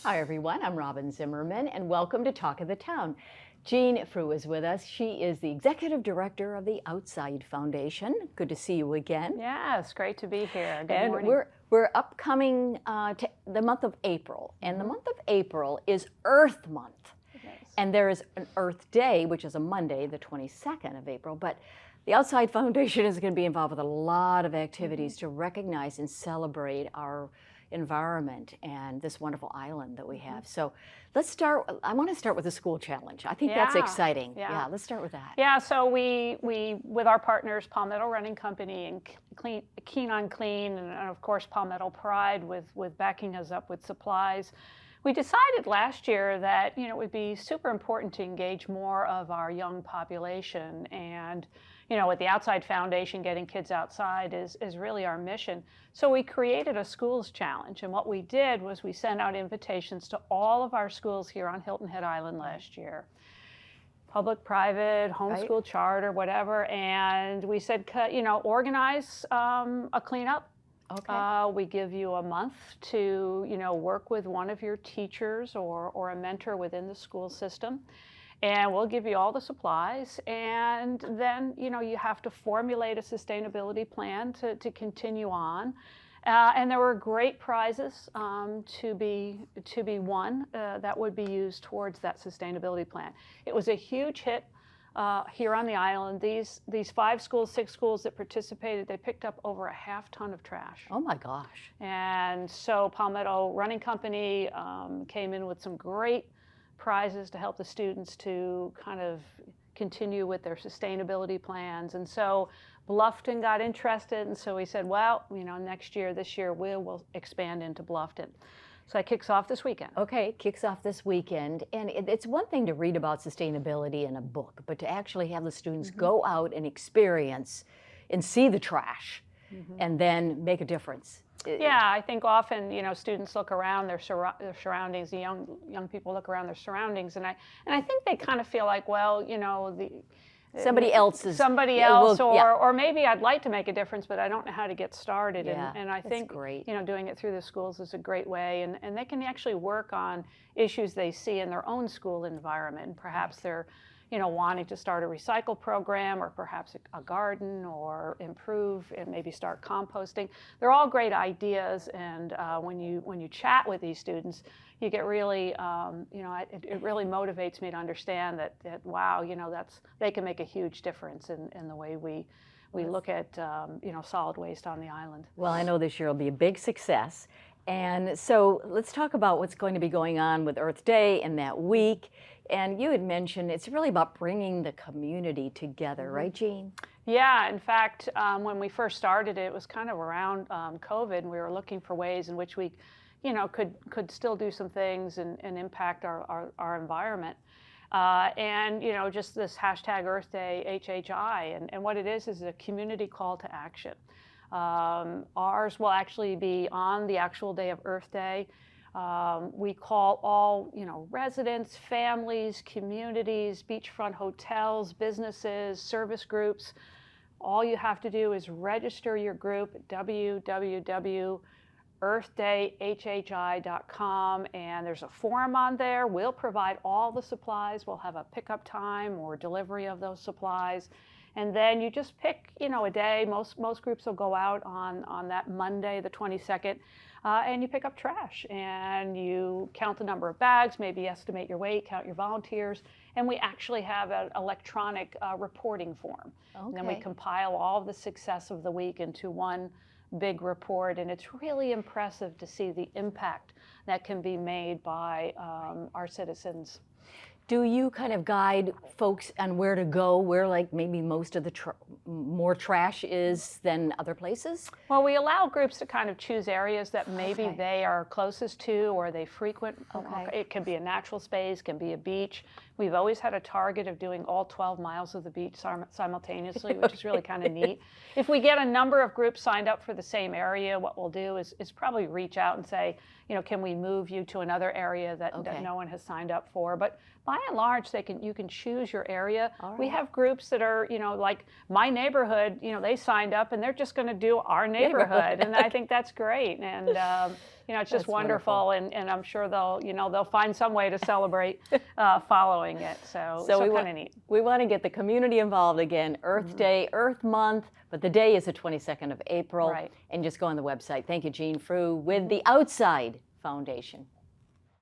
Hi everyone, I'm Robyn Zimmerman and welcome to Talk of the Town. Jean Fruh is with us. She is the Executive Director of the Outside Foundation. Good to see you again. Yes, great to be here. Good and morning. We're upcoming to the month of April, and the month of April is Earth Month. Nice. And there is an Earth Day, which is a Monday, the 22nd of April, but the Outside Foundation is going to be involved with a lot of activities to recognize and celebrate our environment and this wonderful island that we have. So let's start, I want to start with the school challenge. I think that's exciting. Yeah, let's start with that. Yeah, so we with our partners, Palmetto Running Company and Keen on Clean, and of course Palmetto Pride with backing us up with supplies, we decided last year that it would be super important to engage more of our young population, and with the Outside Foundation, getting kids outside is really our mission. So we created a schools challenge, and what we did was we sent out invitations to all of our schools here on Hilton Head Island last year. Public, private, homeschool, charter, whatever, and we said, organize a cleanup. Okay. We give you a month to, work with one of your teachers or a mentor within the school system. And we'll give you all the supplies, and then you have to formulate a sustainability plan to continue on. And there were great prizes to be won that would be used towards that sustainability plan. It was a huge hit here on the island. These 6 schools that participated, they picked up over a half ton of trash. Oh my gosh! And so Palmetto Running Company came in with some great prizes to help the students to kind of continue with their sustainability plans. And so Bluffton got interested, and so we said, well, this year we'll expand into Bluffton. So that kicks off this weekend. Okay, kicks off this weekend. And it's one thing to read about sustainability in a book, but to actually have the students go out and experience and see the trash and then make a difference. Yeah, I think often students look around their surroundings. The young people look around their surroundings, and I think they kind of feel like, well, somebody else, or maybe I'd like to make a difference, but I don't know how to get started. Yeah, and I think great. Doing it through the schools is a great way, and they can actually work on issues they see in their own school environment. And perhaps they're wanting to start a recycle program, or perhaps a garden, or improve and maybe start composting. They're all great ideas, and when you chat with these students, you get really, it really motivates me to understand that wow, they can make a huge difference in the way we look at solid waste on the island. Well, I know this year will be a big success. And so let's talk about what's going to be going on with Earth Day and that week. And you had mentioned it's really about bringing the community together, right, Jean? Yeah, in fact, when we first started it was kind of around COVID, and we were looking for ways in which we, could still do some things and impact our environment. And just this hashtag Earth Day HHI, and what it is a community call to action. Ours will actually be on the actual day of Earth Day. We call all, residents, families, communities, beachfront hotels, businesses, service groups. All you have to do is register your group at www.earthdayhhi.com, and there's a form on there. We'll provide all the supplies. We'll have a pickup time or delivery of those supplies. And then you just pick, a day. Most groups will go out on that Monday, the 22nd, and you pick up trash. And you count the number of bags, maybe estimate your weight, count your volunteers. And we actually have an electronic reporting form. Okay. And then we compile all of the success of the week into one big report. And it's really impressive to see the impact that can be made by our citizens. Do you kind of guide folks on where to go, where like maybe most of the more trash is than other places? Well, we allow groups to kind of choose areas that maybe they are closest to or they frequent. It can be a natural space, can be a beach. We've always had a target of doing all 12 miles of the beach simultaneously, which is really kind of neat. If we get a number of groups signed up for the same area, what we'll do is probably reach out and say, can we move you to another area that no one has signed up for? But by and large, you can choose your area. All We right. have groups that are, like my neighborhood, they signed up and they're just going to do our neighborhood. And I think that's great. And, it's just That's wonderful. And I'm sure they'll find some way to celebrate following it. So kind of neat. We want to get the community involved again. Earth Day, Earth Month, but the day is the 22nd of April. Right. And just go on the website. Thank you, Jean Fruh with the Outside Foundation.